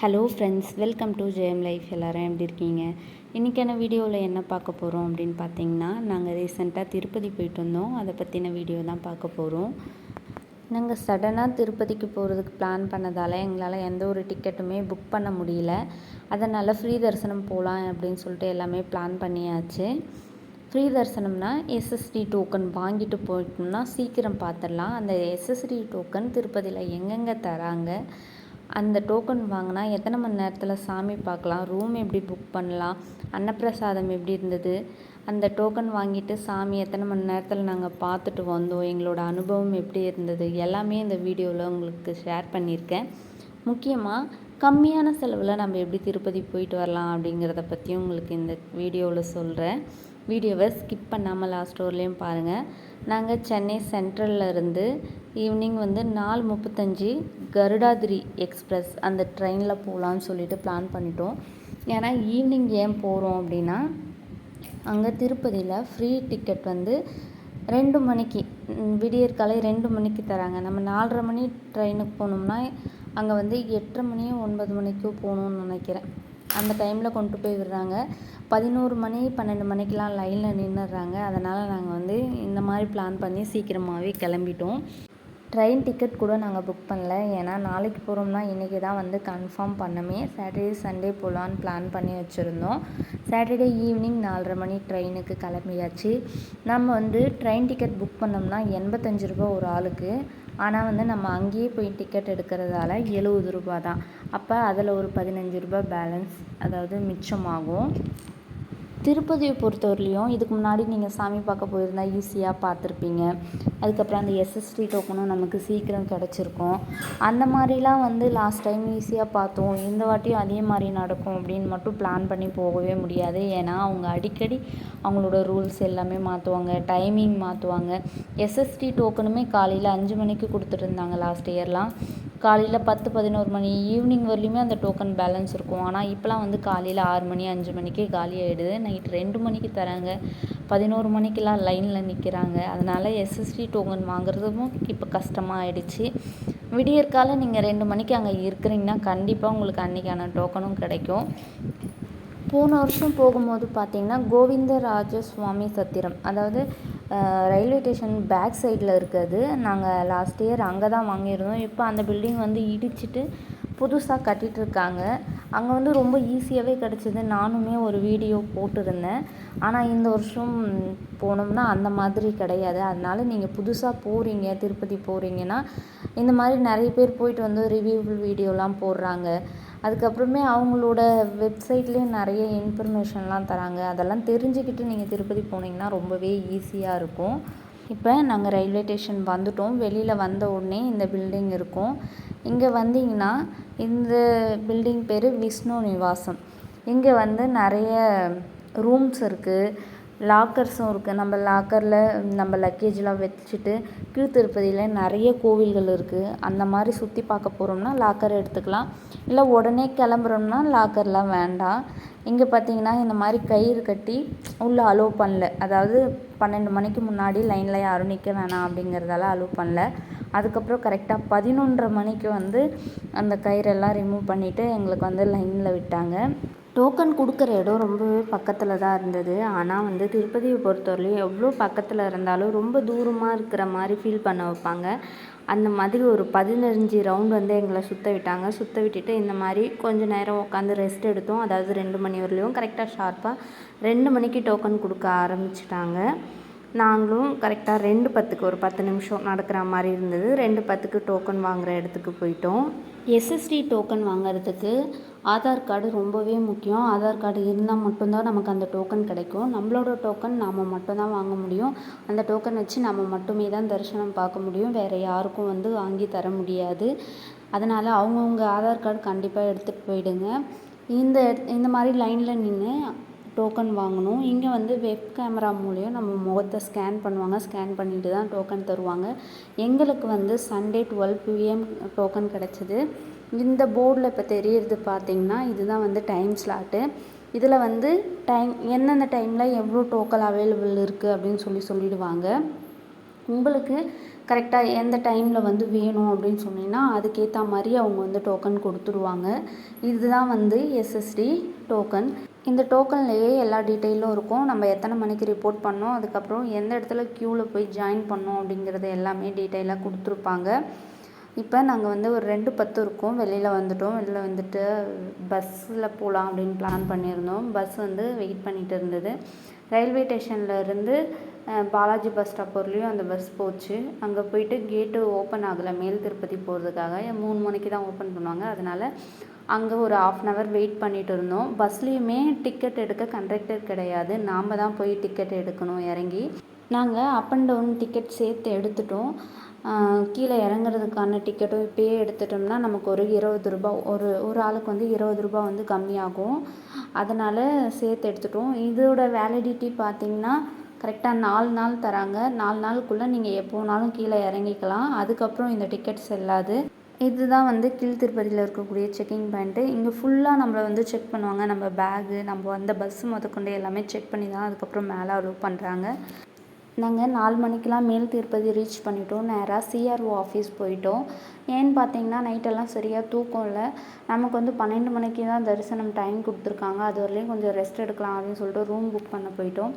Hello friends, welcome to Jayam life. எல்லோரும் எப்படி இருக்கீங்க? இன்றைக்கான வீடியோவில் என்ன பார்க்க போகிறோம் அப்படின்னு பார்த்தீங்கன்னா, நாங்கள் ரீசெண்டாக திருப்பதி போயிட்டு வந்தோம். அதை பற்றின வீடியோ தான் பார்க்க போகிறோம். நாங்கள் சடனாக திருப்பதிக்கு போகிறதுக்கு பிளான் பண்ணதால் எங்களால் எந்த ஒரு டிக்கெட்டுமே புக் பண்ண முடியல. அதனால் ஃப்ரீ தரிசனம் போகலாம் அப்படின்னு சொல்லிட்டு எல்லாமே பிளான் பண்ணியாச்சு. ஃப்ரீ தரிசனம்னா எஸ்எஸ்டி டோக்கன் வாங்கிட்டு போயிட்டோம்னா சீக்கிரம் பார்த்துடலாம். அந்த எஸ்எஸ்டி டோக்கன் திருப்பதியில் எங்கெங்கே தராங்க, அந்த டோக்கன் வாங்கினா எத்தனை மணி நேரத்தில் சாமி பார்க்கலாம், ரூம் எப்படி புக் பண்ணலாம், அன்னப்பிரசாதம் எப்படி இருந்தது, அந்த டோக்கன் வாங்கிட்டு சாமி எத்தனை மணி நேரத்தில் நாங்கள் பார்த்துட்டு வந்தோம், எங்களோட அனுபவம் எப்படி இருந்தது, எல்லாமே இந்த வீடியோவில் உங்களுக்கு ஷேர் பண்ணியிருக்கேன். முக்கியமாக கம்மியான செலவில் நம்ம எப்படி திருப்பதி போயிட்டு வரலாம் அப்படிங்கிறத பற்றியும் உங்களுக்கு இந்த வீடியோவில் சொல்கிறேன். வீடியோவை ஸ்கிப் பண்ணாமல் லாஸ்ட் வரலையும் பாருங்கள். நாங்கள் சென்னை சென்ட்ரலில் இருந்து ஈவினிங் 4:35 கருடாதிரி எக்ஸ்பிரஸ் அந்த ட்ரெயினில் போகலான்னு சொல்லிட்டு பிளான் பண்ணிட்டோம். ஏன்னா ஈவினிங் ஏன் போகிறோம் அப்படின்னா, அங்கே திருப்பதியில் ஃப்ரீ டிக்கெட் 2 மணிக்கு, விடியற்காலை 2 மணிக்கு தராங்க. நம்ம 4:30 மணி ட்ரெயினுக்கு போனோம்னா அங்கே 8:30 மணியோ 9 மணிக்கோ போகணுன்னு நினைக்கிறேன். அந்த டைமில் கொண்டு போய் விடுறாங்க. 11 மணி 12 மணிக்கெலாம் லைனில் நின்றுடுறாங்க. அதனால் நாங்கள் இந்த மாதிரி பிளான் பண்ணி சீக்கிரமாகவே கிளம்பிட்டோம். ட்ரெயின் டிக்கெட் கூட நாங்கள் புக் பண்ணல. ஏன்னா நாளைக்கு போகிறோம்னா இன்றைக்கி தான் கன்ஃபார்ம் பண்ணமே. சாட்டர்டே சண்டே போகலான்னு பிளான் பண்ணி வச்சுருந்தோம். சாட்டர்டே ஈவினிங் 4:30 மணி ட்ரெயினுக்கு கிளம்பியாச்சு. நம்ம ட்ரெயின் டிக்கெட் புக் பண்ணோம்னா 85 ரூபா ஒரு ஆளுக்கு. ஆனால் நம்ம அங்கேயே போய் டிக்கெட் எடுக்கிறதால 70 ரூபா தான். அப்போ அதில் ஒரு 15 ரூபா பேலன்ஸ், அதாவது மிச்சமாகும். திருப்பதியை பொறுத்தவரையிலையும் இதுக்கு முன்னாடி நீங்கள் சாமி பார்க்க போயிருந்தால் ஈஸியாக பார்த்துருப்பீங்க. அதுக்கப்புறம் அந்த எஸ்எஸ்டி டோக்கனும் நமக்கு சீக்கிரம் கிடச்சிருக்கும். அந்த மாதிரிலாம் லாஸ்ட் டைம் ஈஸியாக பார்த்தோம், இந்த வாட்டியும் அதே மாதிரி நடக்கும் அப்படின்னு மட்டும் பிளான் பண்ணி போகவே முடியாது. ஏன்னா அவங்க அடிக்கடி அவங்களோட ரூல்ஸ் எல்லாமே மாற்றுவாங்க, டைமிங் மாற்றுவாங்க. எஸ்எஸ்டி டோக்கனுமே காலையில் 5 மணிக்கு கொடுத்துட்டு இருந்தாங்க லாஸ்ட் இயர்லாம். காலையில் 10, 11 மணி ஈவினிங் வரலையுமே அந்த டோக்கன் பேலன்ஸ் இருக்கும். ஆனால் இப்போலாம் காலையில் 6 மணி 5 மணிக்கே காலி ஆகிடுது. நைட் 2 மணிக்கு தராங்க, 11 மணிக்கெலாம் லைனில் நிற்கிறாங்க. அதனால் எஸ்எஸ்டி டோக்கன் வாங்குறதும் இப்போ கஷ்டமாக ஆகிடுச்சு. விடியற்கால நீங்கள் 2 மணிக்கு அங்கே இருக்கிறீங்கன்னா கண்டிப்பாக உங்களுக்கு அன்றைக்கான டோக்கனும் கிடைக்கும். போன வருஷம் போகும்போது பார்த்திங்கன்னா கோவிந்தராஜ சுவாமி சத்திரம், அதாவது ரயில்வே ஸ்டேஷன் பேக் சைடில் இருக்கிறது. நாங்கள் லாஸ்ட் இயர் அங்கே தான் வாங்கியிருந்தோம். இப்போ அந்த பில்டிங் இடிச்சிட்டு புதுசாக கட்டிகிட்ருக்காங்க. அங்கே ரொம்ப ஈஸியாகவே கிடச்சிது. நானுமே ஒரு வீடியோ போட்டிருந்தேன். ஆனால் இந்த வருஷம் போனோம்னா அந்த மாதிரி கிடையாது. அதனால் நீங்கள் புதுசாக போகிறீங்க, திருப்பதி போகிறீங்கன்னா இந்த மாதிரி நிறைய பேர் போயிட்டு ரிவ்யூ வீடியோலாம் போடுறாங்க. அதுக்கப்புறமே அவங்களோட வெப்சைட்லேயே நிறைய இன்ஃபர்மேஷன்லாம் தராங்க. அதெல்லாம் தெரிஞ்சுக்கிட்டு நீங்கள் திருப்பதி போனீங்கன்னா ரொம்பவே ஈஸியாக இருக்கும். இப்போ நாங்கள் ரயில்வே ஸ்டேஷன் வந்துட்டோம். வெளியில் வந்த உடனே இந்த பில்டிங் இருக்கும். இங்கே வந்தீங்கன்னா இந்த பில்டிங் பேர் விஷ்ணு நிவாசம். இங்கே நிறைய ரூம்ஸ் இருக்குது, லாக்கர்ஸும் இருக்குது. நம்ம லாக்கரில் நம்ம லக்கேஜெலாம் வச்சுட்டு கீழ்த்திருப்பதியில் நிறைய கோவில்கள் இருக்குது. அந்த மாதிரி சுற்றி பார்க்க போகிறோம்னா லாக்கர் எடுத்துக்கலாம். இல்லை உடனே கிளம்புறோம்னா லாக்கர்லாம் வேண்டாம். இங்கே பார்த்திங்கன்னா இந்த மாதிரி கயிறு கட்டி உள்ளே அலோவ் பண்ணல. அதாவது 12 மணிக்கு முன்னாடி லைனில் யாரும் நிற்க வேணாம் அப்படிங்கிறதால அலோவ் பண்ணல. அதுக்கப்புறம் கரெக்டாக 11:30 மணிக்கு அந்த கயிறெல்லாம் ரிமூவ் பண்ணிவிட்டு எங்களுக்கு லைனில் விட்டாங்க. டோக்கன் கொடுக்குற இடம் ரொம்பவே பக்கத்தில் தான் இருந்தது. ஆனால் திருப்பதியை பொறுத்தவரையிலும் எவ்வளோ பக்கத்தில் இருந்தாலும் ரொம்ப தூரமாக இருக்கிற மாதிரி ஃபீல் பண்ண வைப்பாங்க. அந்த மாதிரி ஒரு 15 ரவுண்ட் எங்களை சுற்ற விட்டாங்க. சுற்ற விட்டுட்டு இந்த மாதிரி கொஞ்சம் நேரம் உட்காந்து ரெஸ்ட் எடுத்தோம். அதாவது 2 மணி வரலையும் கரெக்டாக ஷார்ப்பாக 2 மணிக்கு டோக்கன் கொடுக்க ஆரம்பிச்சிட்டாங்க. நாங்களும் கரெக்டாக 2:10 ஒரு 10 நிமிஷம் நடக்கிற மாதிரி இருந்தது. 2:10 டோக்கன் வாங்குகிற இடத்துக்கு போயிட்டோம். எஸ்எஸ்டி டோக்கன் வாங்குறதுக்கு ஆதார் கார்டு ரொம்பவே முக்கியம். ஆதார் கார்டு இருந்தால் மட்டும்தான் நமக்கு அந்த டோக்கன் கிடைக்கும். நம்மளோட டோக்கன் நாம் மட்டும்தான் வாங்க முடியும். அந்த டோக்கன் வச்சு நம்ம மட்டுமே தான் தரிசனம் பார்க்க முடியும். வேறு யாருக்கும் வாங்கி தர முடியாது. அதனால் அவங்கவுங்க ஆதார் கார்டு கண்டிப்பாக எடுத்துகிட்டு போயிடுங்க. இந்த மாதிரி லைனில் நின்று டோக்கன் வாங்கணும். இங்கே வெப் கேமரா மூலியம் நம்ம முகத்தை ஸ்கேன் பண்ணுவாங்க. ஸ்கேன் பண்ணிட்டு தான் டோக்கன் தருவாங்க. எங்களுக்கு சண்டே 12 PM டோக்கன் கிடச்சிது. இந்த போர்டில் இப்போ தெரியுறது பார்த்திங்கன்னா இதுதான் டைம் ஸ்லாட்டு. இதில் டைம் எந்தெந்த டைமில் எவ்வளோ டோக்கன் அவைலபிள் இருக்குது அப்படின்னு சொல்லிடுவாங்க. உங்களுக்கு கரெக்டாக எந்த டைமில் வந்து வேணும் அப்படின்னு சொன்னீங்கன்னா அதுக்கேற்ற மாதிரி அவங்க வந்து டோக்கன் கொடுத்துருவாங்க. இதுதான் வந்து எஸ்எஸ்டி டோக்கன். இந்த டோக்கன்லேயே எல்லா டீட்டெயிலும் இருக்கும். நம்ம எத்தனை மணிக்கு ரிப்போர்ட் பண்ணோம், அதுக்கப்புறம் எந்த இடத்துல க்யூவில் போய் ஜாயின் பண்ணோம் அப்படிங்கிறது எல்லாமே டீட்டெயிலாக கொடுத்துருப்பாங்க. இப்போ நாங்கள் வந்து ஒரு 2:10 இருக்கோம், வெளியில் வந்துட்டோம். வெளியில் வந்துட்டு பஸ்ஸில் போகலாம் அப்படின்னு பிளான் பண்ணியிருந்தோம். பஸ் வந்து வெயிட் பண்ணிகிட்டு இருந்தது. ரயில்வே ஸ்டேஷனில் இருந்து பாலாஜி பஸ் ஸ்டாப் வரலையும் அந்த பஸ் போச்சு. அங்கே போயிட்டு கேட்டு ஓப்பன் ஆகலை மேல் திருப்பதி போகிறதுக்காக. 3 மணிக்கு தான் ஓப்பன் பண்ணுவாங்க. அதனால் அங்கே ஒரு 1/2 hour வெயிட் பண்ணிகிட்டு இருந்தோம். பஸ்லேயுமே டிக்கெட் எடுக்க கண்டக்டர் கிடையாது, நாம் தான் போய் டிக்கெட் எடுக்கணும் இறங்கி. நாங்கள் அப் அண்ட் டவுன் டிக்கெட் சேர்த்து எடுத்துட்டோம். கீழே இறங்குறதுக்கான டிக்கெட்டும் இப்போயே எடுத்துட்டோம்னா நமக்கு ஒரு 20 ரூபா, ஒரு ஆளுக்கு வந்து 20 ரூபா வந்து கம்மியாகும். அதனால் சேர்த்து எடுத்துட்டோம். இதோட வேலிடிட்டி பார்த்திங்கன்னா கரெக்டாக 4 நாள் தராங்க. 4 நாளுக்குள்ளே நீங்கள் எப்போ வேணாலும் கீழே இறங்கிக்கலாம். அதுக்கப்புறம் இந்த டிக்கெட் செல்லாது. இதுதான் வந்து கீழ் திருப்பதியில் இருக்கக்கூடிய செக்கிங் பாயிண்ட்டு. இங்கே ஃபுல்லாக நம்மளை வந்து செக் பண்ணுவாங்க. நம்ம பேகு, நம்ம வந்த பஸ்ஸு முதற்கொண்டு எல்லாமே செக் பண்ணி தான் அதுக்கப்புறம் மேலே அலோவ் பண்ணுறாங்க. நாங்கள் 4 மணிக்கெலாம் மேல் திருப்பதி ரீச் பண்ணிட்டோம். நேராக சிஆர்ஓ ஆஃபீஸ் போயிட்டோம். ஏன்னு பார்த்தீங்கன்னா நைட்டெல்லாம் சரியாக தூக்கம் இல்லை. நமக்கு வந்து 12 மணிக்கு தான் தரிசனம் டைம் கொடுத்துருக்காங்க. அது வரலையும் கொஞ்சம் ரெஸ்ட் எடுக்கலாம் அப்படின்னு சொல்லிட்டு ரூம் புக் பண்ண போயிட்டோம்.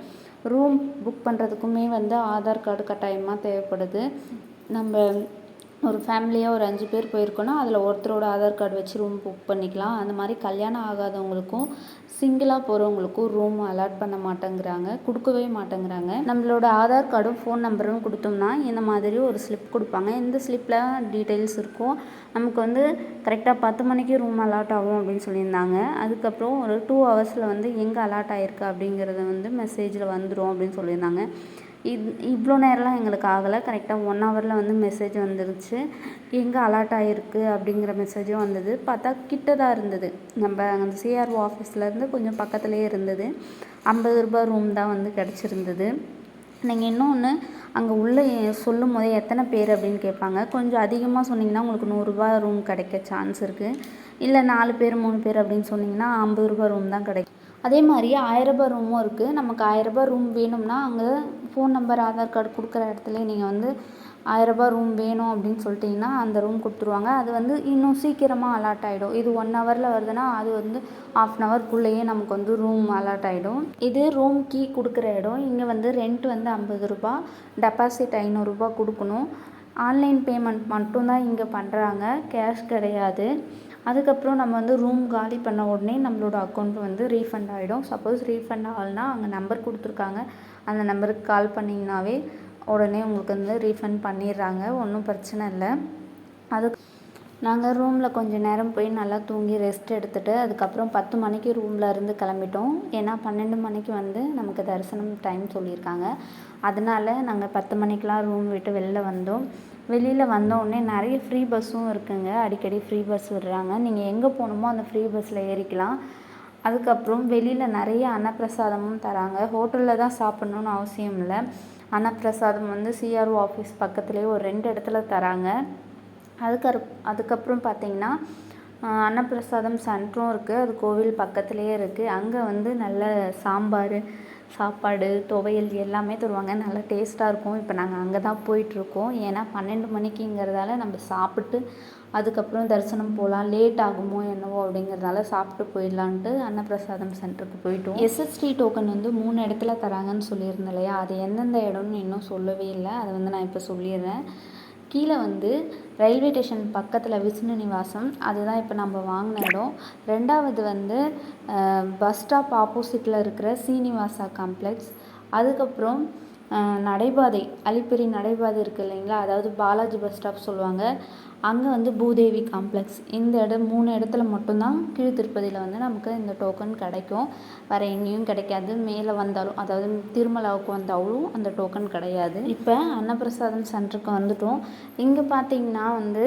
ரூம் புக் பண்ணுறதுக்குமே வந்து ஆதார் கார்டு கட்டாயமாக தேவைப்படுது. நம்ம ஒரு ஃபேமிலியாக ஒரு 5 பேர் போயிருக்கோன்னா அதில் ஒருத்தரோட ஆதார் கார்டு வச்சு ரூம் புக் பண்ணிக்கலாம். அந்த மாதிரி கல்யாணம் ஆகாதவங்களுக்கும் சிங்கிளாக போகிறவங்களுக்கும் ரூம் அலாட் பண்ண மாட்டேங்கிறாங்க, கொடுக்கவே மாட்டேங்கிறாங்க. நம்மளோட ஆதார் கார்டும் ஃபோன் நம்பரும் கொடுத்தோம்னா இந்த மாதிரி ஒரு ஸ்லிப் கொடுப்பாங்க. இந்த ஸ்லிப்பில் டீட்டெயில்ஸ் இருக்கும். நமக்கு வந்து கரெக்டாக 10 மணிக்கு ரூம் அலாட் ஆகும் அப்படின்னு சொல்லியிருந்தாங்க. அதுக்கப்புறம் ஒரு 2 hours வந்து எங்கே அலாட் ஆகிருக்கு அப்படிங்கிறது வந்து மெசேஜில் வந்துடும் அப்படின்னு சொல்லியிருந்தாங்க. இவ்வளோ நேரம்லாம் எங்களுக்கு ஆகலை. கரெக்டாக 1 hour வந்து மெசேஜ் வந்துருச்சு. எங்கே அலாட் ஆகிருக்கு அப்படிங்கிற மெசேஜும் வந்தது. பார்த்தா கிட்ட தான் இருந்தது. நம்ம அந்த சிஆர்ஓ ஆஃபீஸ்லேருந்து கொஞ்சம் பக்கத்துலேயே இருந்தது. 50 ரூபா ரூம் தான் வந்து கிடச்சிருந்தது. நீங்கள் இன்னொன்று அங்கே உள்ளே சொல்லும் போதே எத்தனை பேர் அப்படின்னு கேட்பாங்க. கொஞ்சம் அதிகமாக சொன்னிங்கன்னா உங்களுக்கு 100 ரூபா ரூம் கிடைக்க சான்ஸ் இருக்குது. இல்லை 4 பேர் 3 பேர் அப்படின்னு சொன்னிங்கன்னா 50 ரூபா ரூம் தான் கிடைக்கும். அதே மாதிரி 1000 ரூபா ரூமும் இருக்குது. நமக்கு 1000 ரூபா ரூம் வேணும்னா அங்கே ஃபோன் நம்பர் ஆதார் கார்டு கொடுக்குற இடத்துல நீங்கள் வந்து 1000 ரூபா ரூம் வேணும் அப்படின்னு சொல்லிட்டிங்கன்னா அந்த ரூம் கொடுத்துருவாங்க. அது வந்து இன்னும் சீக்கிரமாக அலாட் ஆகிடும். இது 1 hourல வருதுன்னா அது வந்து 1/2 hourக்குள்ளேயே நமக்கு வந்து ரூம் அலாட் ஆகிடும். இது ரூம் கீ கொடுக்குற இடம். இங்கே வந்து ரெண்ட் வந்து 50 ரூபா, டெபாசிட் 500 ரூபா கொடுக்கணும். ஆன்லைன் பேமெண்ட் மட்டும்தான் இங்கே பண்ணுறாங்க, கேஷ் கிடையாது. அதுக்கப்புறம் நம்ம வந்து ரூம் காலி பண்ண உடனே நம்மளோட அக்கௌண்ட் வந்து ரீஃபண்ட் ஆகிடும். சப்போஸ் ரீஃபண்ட் ஆகலைன்னா அங்கே நம்பர் கொடுத்துருக்காங்க, அந்த நம்பருக்கு கால் பண்ணிங்கனாவே உடனே உங்களுக்கு வந்து ரீஃபண்ட் பண்ணிடுறாங்க. ஒன்றும் பிரச்சனை இல்லை. நாங்கள் ரூமில் கொஞ்சம் நேரம் போய் நல்லா தூங்கி ரெஸ்ட் எடுத்துகிட்டு அதுக்கப்புறம் 10 மணிக்கு ரூமில் இருந்து கிளம்பிட்டோம். ஏன்னா 12 மணிக்கு வந்து நமக்கு தரிசனம் டைம் சொல்லியிருக்காங்க. அதனால் நாங்கள் 10 மணிக்கெலாம் ரூம் விட்டு வெளில வந்தோம். வெளியில் வந்தோடனே நிறைய ஃப்ரீ பஸ்ஸும் இருக்குங்க. அடிக்கடி ஃப்ரீ பஸ் விடுறாங்க. நீங்கள் எங்கே போகணுமோ அந்த ஃப்ரீ பஸ்ஸில் ஏறிக்கலாம். அதுக்கப்புறம் வெளியில் நிறைய அன்னப்பிரசாதமும் தராங்க. ஹோட்டலில் தான் சாப்பிட்ணுன்னு அவசியம் இல்லை. அன்னப்பிரசாதம் வந்து சிஆர்ஓ ஆஃபீஸ் பக்கத்துலேயே ஒரு 2 இடத்துல தராங்க. அதுக்கப்புறம் பார்த்திங்கன்னா அன்னப்பிரசாதம் சென்டரும் இருக்குது. அது கோவில் பக்கத்துலேயே இருக்குது. அங்கே வந்து நல்ல சாம்பார், சாப்பாடு, துவையல் எல்லாமே தருவாங்க. நல்லா டேஸ்ட்டாக இருக்கும். இப்போ நாங்கள் அங்கே தான் போயிட்டுருக்கோம். ஏன்னா 12 மணிக்குங்கிறதால நம்ம சாப்பிட்டு அதுக்கப்புறம் தரிசனம் போகலாம், லேட் ஆகுமோ என்னவோ அப்படிங்கிறதால சாப்பிட்டு போயிடலான்ட்டு அன்னப்பிரசாதம் சென்டருக்கு போயிட்டோம். எஸ்எஸ்டி டோக்கன் வந்து 3 இடத்துல தராங்கன்னு சொல்லியிருந்தேன் இல்லையா, அது எந்தெந்த இடம்னு இன்னும் சொல்லவே இல்லை. அதை வந்து நான் இப்போ சொல்லிடுறேன். கீழே வந்து ரயில்வே ஸ்டேஷன் பக்கத்தில் விஷ்ணு நிவாசம், அதுதான் இப்போ நம்ம வாங்கின இடம். 2வது வந்து பஸ் ஸ்டாப் ஆப்போசிட்டில் இருக்கிற சீனிவாசா காம்ப்ளெக்ஸ். அதுக்கப்புறம் நடைபாதை, அலிப்பிரி நடைபாதை இருக்குது இல்லைங்களா, அதாவது பாலாஜி பஸ் ஸ்டாப் சொல்லுவாங்க, அங்கே வந்து பூதேவி காம்ப்ளெக்ஸ். இந்த 3 இடத்துல மட்டும்தான் கீழ் திருப்பதியில் வந்து நமக்கு இந்த டோக்கன் கிடைக்கும். வேறு எங்கேயும் கிடைக்காது. மேலே வந்தாலும், அதாவது திருமலாவுக்கு வந்தாலும் அந்த டோக்கன் கிடையாது. இப்போ அன்னப்பிரசாதம் சென்டருக்கு வந்துட்டோம். இங்கே பார்த்திங்கன்னா வந்து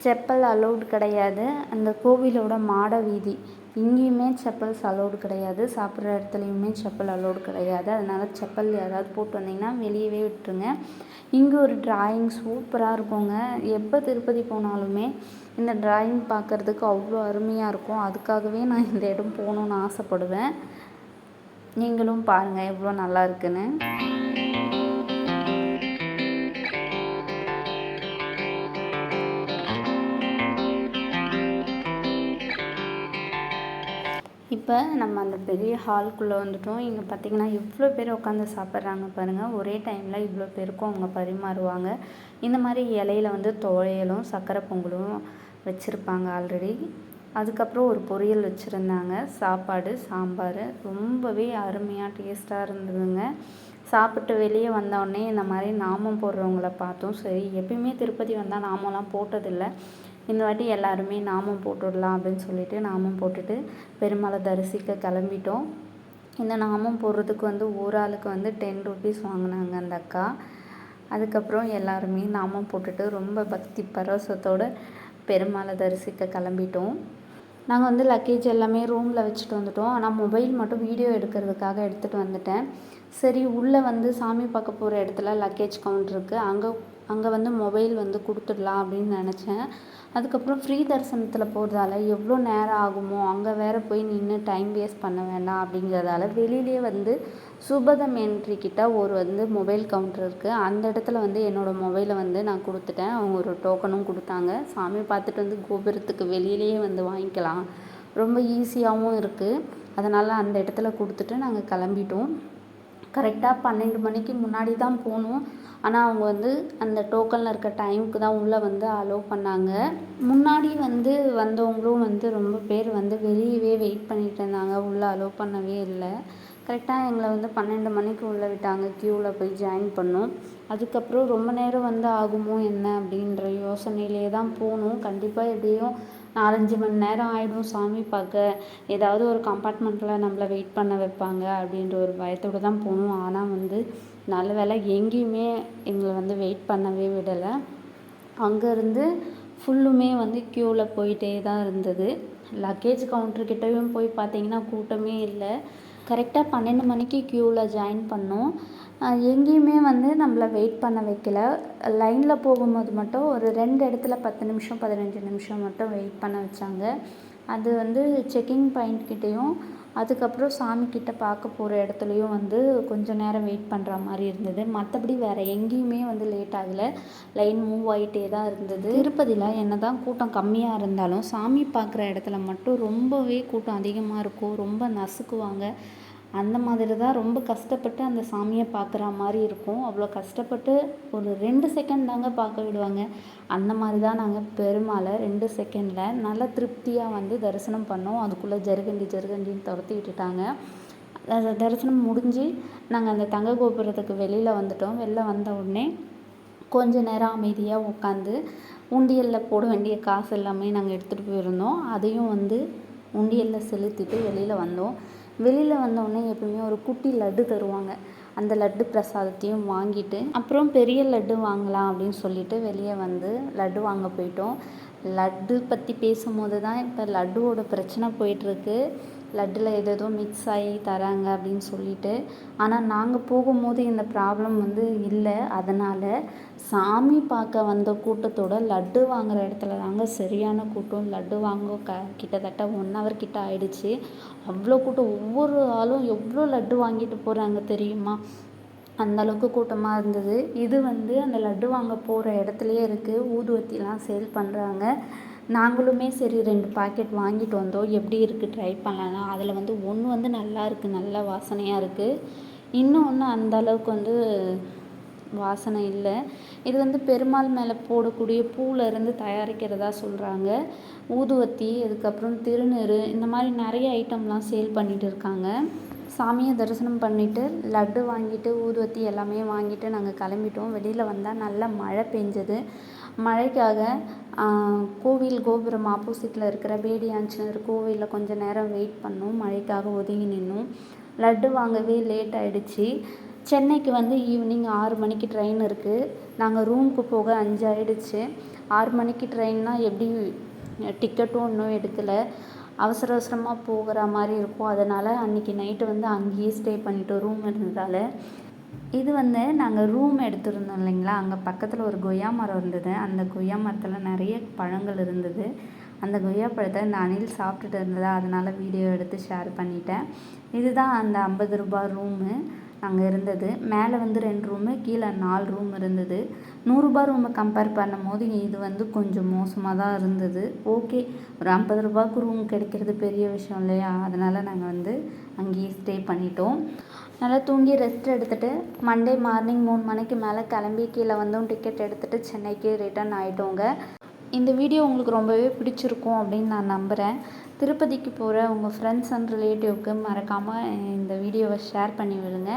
செப்பல் அலௌடு கிடையாது. அந்த கோவிலோட மாட வீதி இங்கேயுமே செப்பல்ஸ் அலௌடு கிடையாது. சாப்பிட்ற இடத்துலையுமே செப்பல் அலௌடு கிடையாது. அதனால் செப்பல் யாராவது போட்டு வந்தீங்கன்னா வெளியவே விட்டுருங்க. இங்கே ஒரு டிராயிங் சூப்பராக இருக்குங்க. எப்போ திருப்பதி போனாலுமே இந்த டிராயிங் பார்க்குறதுக்கு அவ்வளோ அருமையாக இருக்கும். அதுக்காகவே நான் இந்த இடம் போகணுன்னு ஆசைப்படுவேன். நீங்களும் பாருங்கள் எவ்வளோ நல்லா இருக்குன்னு. இப்போ நம்ம அந்த பெரிய ஹால்குள்ளே வந்துட்டோம். இங்கே பார்த்திங்கன்னா எவ்வளோ பேர் உட்காந்து சாப்பிட்றாங்க பாருங்கள். ஒரே டைமில் இவ்வளோ பேருக்கும் அவங்க பரிமாறுவாங்க. இந்த மாதிரி இலையில வந்து துவையலும் சர்க்கரை பொங்கலும் வச்சுருப்பாங்க ஆல்ரெடி. அதுக்கப்புறம் ஒரு பொரியல் வச்சுருந்தாங்க, சாப்பாடு, சாம்பார். ரொம்பவே அருமையாக டேஸ்ட்டாக இருந்ததுங்க. சாப்பிட்டு வெளியே வந்தோடனே இந்த மாதிரி நாமம் போடுறவங்கள பார்த்தோம். சரி, எப்பயுமே திருப்பதி வந்தால் நாமம்லாம் போட்டதில்லை, இந்த வாட்டி எல்லாருமே நாமம் போட்டுடலாம் அப்படின்னு சொல்லிட்டு நாமம் போட்டுட்டு பெருமாளை தரிசிக்க கிளம்பிட்டோம். இந்த நாமம் போடுறதுக்கு வந்து ஒரு ஆளுக்கு வந்து 10 ரூபீஸ் வாங்கினாங்க அந்த அக்கா. அதுக்கப்புறம் எல்லாருமே நாமம் போட்டுட்டு ரொம்ப பக்தி பரவசத்தோடு பெருமாளை தரிசிக்க கிளம்பிட்டோம். நாங்கள் வந்து லக்கேஜ் எல்லாமே ரூமில் வச்சுட்டு வந்துட்டோம். ஆனால் மொபைல் மட்டும் வீடியோ எடுக்கிறதுக்காக எடுத்துகிட்டு வந்துட்டேன். சரி, உள்ளே வந்து சாமி பார்க்க போகிற இடத்துல லக்கேஜ் கவுண்டர் இருக்குது, அங்கே வந்து மொபைல் வந்து கொடுத்துடலாம் அப்படின்னு நினச்சேன். அதுக்கப்புறம் ஃப்ரீ தரிசனத்தில் போகிறதால எவ்வளோ நேரம் ஆகுமோ, அங்கே வேறு போய் நின்று டைம் வேஸ்ட் பண்ண வேண்டாம் அப்படிங்கிறதால வெளியிலே வந்து சுபதம் என்ட்ரி கிட்ட ஒரு வந்து மொபைல் கவுண்டர் இருக்குது. அந்த இடத்துல வந்து என்னோடய மொபைலை வந்து நான் கொடுத்துட்டேன். அவங்க ஒரு டோக்கனும் கொடுத்தாங்க. சாமி பார்த்துட்டு வந்து கோபுரத்துக்கு வெளியிலேயே வந்து வாங்கிக்கலாம், ரொம்ப ஈஸியாகவும் இருக்குது. அதனால் அந்த இடத்துல கொடுத்துட்டு நாங்கள் கிளம்பிட்டோம். கரெக்டாக 12 மணிக்கு முன்னாடி தான் போகணும். ஆனால் அவங்க வந்து அந்த டோக்கனில் இருக்க டைமுக்கு தான் உள்ளே வந்து அலோவ் பண்ணாங்க. முன்னாடி வந்து வந்தவங்களும் வந்து ரொம்ப பேர் வந்து வெளியவே வெயிட் பண்ணிகிட்டு இருந்தாங்க, உள்ளே அலோவ் பண்ணவே இல்லை. கரெக்டாக எங்களை வந்து 12 மணிக்கு உள்ளே விட்டாங்க. க்யூவில் போய் ஜாயின் பண்ணோம். அதுக்கப்புறம் ரொம்ப நேரம் வந்து ஆகுமோ என்ன அப்படின்ற யோசனையிலே தான் போகணும். கண்டிப்பாக எப்படியும் 4-5 மணி நேரம் ஆகிடும் சாமி பார்க்க. ஏதாவது ஒரு கம்பார்ட்மெண்ட்டில் நம்மளை வெயிட் பண்ண வைப்பாங்க அப்படின்ற ஒரு பயத்தோடு தான் போகணும். ஆனால் வந்து நல்ல வேலை எங்கேயுமே எங்களை வந்து வெயிட் பண்ணவே விடலை. அங்கேருந்து ஃபுல்லுமே வந்து க்யூவில் போயிட்டே தான் இருந்தது. லக்கேஜ் கவுண்டர்கிட்டையும் போய் பார்த்திங்கன்னா கூட்டமே இல்லை. கரெக்டாக 12 மணிக்கு க்யூவில் ஜாயின் பண்ணோம். எங்கேயுமே வந்து நம்மளை வெயிட் பண்ண வைக்கல. லைனில் போகும்போது மட்டும் ஒரு 2 இடத்துல 10 நிமிஷம் 15 நிமிஷம் மட்டும் வெயிட் பண்ண வச்சாங்க. அது வந்து செக்கிங் பாயிண்ட்கிட்டையும் அதுக்கப்புறம் சாமிக்கிட்ட பார்க்க போகிற இடத்துலையும் வந்து கொஞ்சம் நேரம் வெயிட் பண்ணுற மாதிரி இருந்தது. மற்றபடி வேறு எங்கேயுமே வந்து லேட் ஆகலை. லைன் மூவ் ஆகிட்டே தான் இருந்தது. திருப்பதியில் என்ன தான் கூட்டம் கம்மியாக இருந்தாலும் சாமி பார்க்குற இடத்துல மட்டும் ரொம்பவே கூட்டம் அதிகமாக இருக்கும். ரொம்ப நசுக்குவாங்க. அந்த மாதிரி தான் ரொம்ப கஷ்டப்பட்டு அந்த சாமியை பார்க்குற மாதிரி இருக்கும். அவ்வளோ கஷ்டப்பட்டு ஒரு 2 செகண்ட் தாங்க பார்க்க விடுவாங்க. அந்த மாதிரி தான் நாங்கள் பெருமாளை 2 செகண்டில் நல்லா திருப்தியாக வந்து தரிசனம் பண்ணோம். அதுக்குள்ளே ஜருகண்டின்னு துரத்தி விட்டுட்டாங்க. தரிசனம் முடிஞ்சு நாங்கள் அந்த தங்க கோபுரத்துக்கு வெளியில் வந்துட்டோம். வெளில வந்த உடனே கொஞ்ச நேரம் அமைதியாக உட்காந்து உண்டியலில் போட வேண்டிய காசு எல்லாமே நாங்கள் எடுத்துகிட்டு போயிருந்தோம். அதையும் வந்து உண்டியலில் செலுத்திட்டு வெளியில் வந்தோம். வெளியில் வந்தோடனே எப்பவுமே ஒரு குட்டி லட்டு தருவாங்க. அந்த லட்டு பிரசாதத்தையும் வாங்கிட்டு அப்புறம் பெரிய லட்டு வாங்கலாம் அப்படின்னு சொல்லிட்டு வெளியே வந்து லட்டு வாங்க போயிட்டோம். லட்டு பற்றி பேசும்போது தான் இப்போ லட்டுவோட பிரச்சனை போயிட்டுருக்கு. லட்டில் ஏதேதோ மிக்ஸ் ஆகி தராங்க அப்படின்னு சொல்லிட்டு. ஆனால் நாங்கள் போகும்போது இந்த ப்ராப்ளம் வந்து இல்லை. அதனால் சாமி பார்க்க வந்த கூட்டத்தோட லட்டு வாங்குகிற இடத்துல தாங்க சரியான கூட்டம். லட்டு வாங்க கிட்டத்தட்ட 1 hour கிட்ட ஆயிடுச்சு. அவ்வளோ கூட்டம். ஒவ்வொரு ஆளும் எவ்வளோ லட்டு வாங்கிட்டு போகிறாங்க தெரியுமா? அந்தளவுக்கு கூட்டமாக இருந்தது. இது வந்து அந்த லட்டு வாங்க போகிற இடத்துலையே இருக்குது. ஊதுவத்திலாம் சேல் பண்ணுறாங்க. நாங்களுமே சரி 2 பாக்கெட் வாங்கிட்டு வந்தோம். எப்படி இருக்குது ட்ரை பண்ணலான்னா, அதில் வந்து ஒன்று வந்து நல்லா இருக்குது, நல்ல வாசனையாக இருக்குது. இன்னொன்று அந்த அளவுக்கு வந்து வாசனை இல்லை. இது வந்து பெருமாள் மேலே போடக்கூடிய பூவிலேருந்து தயாரிக்கிறதா சொல்கிறாங்க. ஊதுவத்தி, அதுக்கப்புறம் திருநீறு, இந்த மாதிரி நிறைய ஐட்டம்லாம் சேல் பண்ணிகிட்டு இருக்காங்க. சாமியை தரிசனம் பண்ணிவிட்டு லட்டு வாங்கிட்டு ஊதுவத்தி எல்லாமே வாங்கிட்டு நாங்கள் கிளம்பிட்டோம். வெளியில் வந்தால் நல்லா மழை பெஞ்சது. மழைக்காக கோவில் கோபுரம் ஆப்போசிட்டில் இருக்கிற பேடி ஆஞ்சநேயர் கோவிலில் கொஞ்சம் நேரம் வெயிட் பண்ணோம். மழைக்காக ஒதுங்கி நின்னோம். லட்டு வாங்கவே லேட் ஆகிடுச்சு. சென்னைக்கு வந்து ஈவினிங் 6 மணிக்கு ட்ரெயின் இருக்குது. நாங்கள் ரூமுக்கு போக 5 ஆகிடுச்சு. 6 மணிக்கு ட்ரெயின்னா எப்படி டிக்கெட்டும் இன்னும் எடுக்கலை. அவசரமாக போகிற மாதிரி இருக்கும். அதனால் அன்றைக்கி நைட்டு வந்து அங்கேயே ஸ்டே பண்ணிவிட்டோம் ரூம் இருந்ததால். இது வந்து நாங்கள் ரூம் எடுத்துருந்தோம் இல்லைங்களா, அங்கே பக்கத்தில் ஒரு கொய்யா மரம் இருந்தது. அந்த கொய்யா மரத்தில் நிறைய பழங்கள் இருந்தது. அந்த கொய்யா பழத்தை இந்த அணில் சாப்பிட்டுட்டு இருந்ததா, அதனால் வீடியோ எடுத்து ஷேர் பண்ணிட்டேன். இதுதான் அந்த 50 ரூபாய் ரூமு. அங்கே இருந்தது. மேலே வந்து 2 ரூமு, கீழே 4 ரூம் இருந்தது. ரூ. 100 ரூமை கம்பேர் பண்ணும்போது இது வந்து கொஞ்சம் மோசமாக தான் இருந்தது. ஓகே, ஒரு ரூ. 50க்கு ரூம் கிடைக்கிறது பெரிய விஷயம் இல்லையா? அதனால் நாங்கள் வந்து அங்கேயே ஸ்டே பண்ணிட்டோம். நல்லா தூங்கி ரெஸ்ட் எடுத்துகிட்டு மண்டே மார்னிங் 3 மணிக்கு மேலே கிளம்பி கீழே வந்தும் டிக்கெட் எடுத்துகிட்டு சென்னைக்கு ரிட்டர்ன் ஆகிட்டோங்க. இந்த வீடியோ உங்களுக்கு ரொம்பவே பிடிச்சிருக்கும் அப்படின்னு நான் நம்புகிறேன். திருப்பதிக்கு போகிற உங்கள் ஃப்ரெண்ட்ஸ் அண்ட் ரிலேட்டிவ்க்கு மறக்காமல் இந்த வீடியோவை ஷேர் பண்ணி விடுங்க.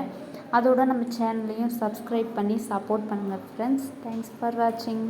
அதோட நம்ம சேனலையும் சப்ஸ்கிரைப் பண்ணி சப்போர்ட் பண்ணுங்கள் ஃப்ரெண்ட்ஸ். தேங்க்ஸ் ஃபார் வாட்சிங்.